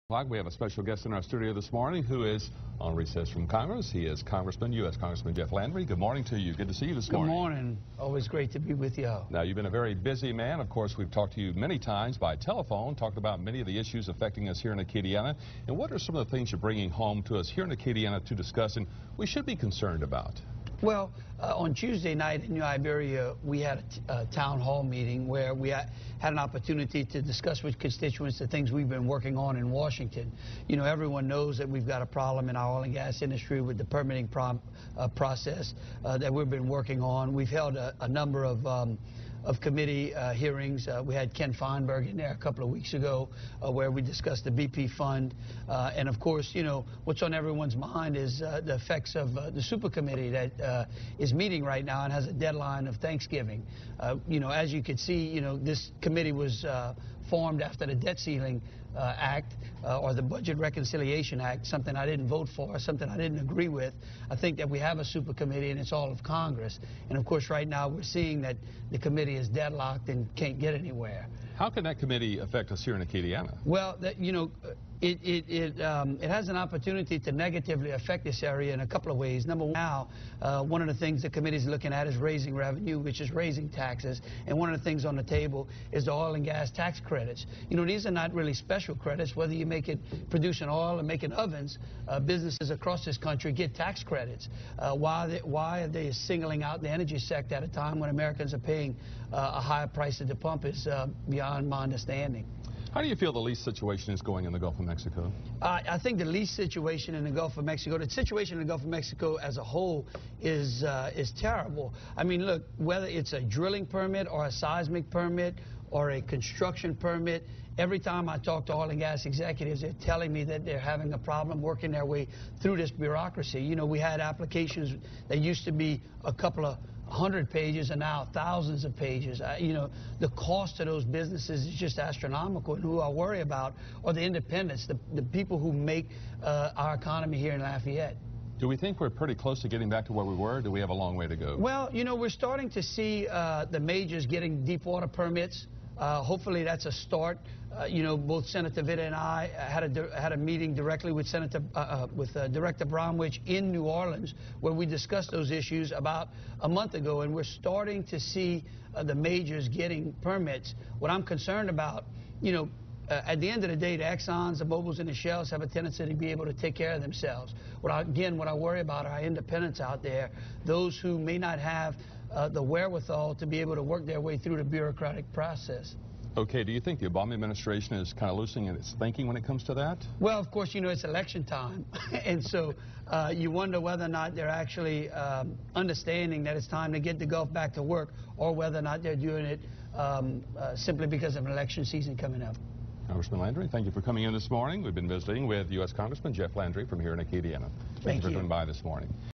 We have a special guest in our studio this morning who is on recess from Congress. He is U.S. Congressman Jeff Landry. Good morning to you. Good to see you this morning. Good morning. Always great to be with you. Now, you've been a very busy man. Of course, we've talked to you many times by telephone, talked about many of the issues affecting us here in Acadiana. And what are some of the things you're bringing home to us here in Acadiana to discuss and we should be concerned about? Well, on Tuesday night in New Iberia, we had a town hall meeting where we had an opportunity to discuss with constituents the things we've been working on in Washington. You know, everyone knows that we've got a problem in our oil and gas industry with the permitting process that we've been working on. We've held a number of committee hearings. We had Ken Feinberg in there a couple of weeks ago where we discussed the BP fund. And of course, you know, what's on everyone's mind is the effects of the super committee that is meeting right now and has a deadline of Thanksgiving. You know, as you can see, you know, this committee was formed after the debt ceiling act or the Budget Reconciliation Act, something I didn't vote for, something I didn't agree with. I think that we have a super committee and it's all of Congress. And of course, right now we're seeing that the committee is deadlocked and can't get anywhere. How can that committee affect us here in Acadiana? Well, you know, it has an opportunity to negatively affect this area in a couple of ways. Number one, now, one of the things the committee is looking at is raising revenue, which is raising taxes. And one of the things on the table is the oil and gas tax credits. You know, these are not really special credits. Whether you make it producing oil or making ovens, businesses across this country get tax credits. Why are they singling out the energy sector at a time when Americans are paying a higher price at the pump is beyond my understanding. How do you feel the lease situation is going in the Gulf of Mexico? I think the lease situation in the Gulf of Mexico, the situation in the Gulf of Mexico as a whole is terrible. I mean, look, whether it's a drilling permit or a seismic permit or a construction permit, every time I talk to oil and gas executives, they're telling me that they're having a problem working their way through this bureaucracy. You know, we had applications that used to be a couple of 100 pages and now thousands of pages. You know, the cost of those businesses is just astronomical, and who I worry about are the independents, the people who make our economy here in Lafayette. Do we think we're pretty close to getting back to where we were? Do we have a long way to go? Well, you know, we're starting to see the majors getting deep water permits. Hopefully that's a start. You know, both Senator Vitta and I had a meeting directly with Director Bromwich in New Orleans where we discussed those issues about a month ago, and we're starting to see the majors getting permits. What I'm concerned about, you know, at the end of the day, the Exxons, the Mobils, and the Shells have a tendency to be able to take care of themselves. What I worry about are independents out there, those who may not have the wherewithal to be able to work their way through the bureaucratic process. Okay, do you think the Obama administration is kind of loosening its thinking when it comes to that? Well, of course, you know, it's election time. And so you wonder whether or not they're actually understanding that it's time to get the Gulf back to work, or whether or not they're doing it simply because of an election season coming up. Congressman Landry, thank you for coming in this morning. We've been visiting with U.S. Congressman Jeff Landry from here in Acadiana. Thank you for coming by this morning.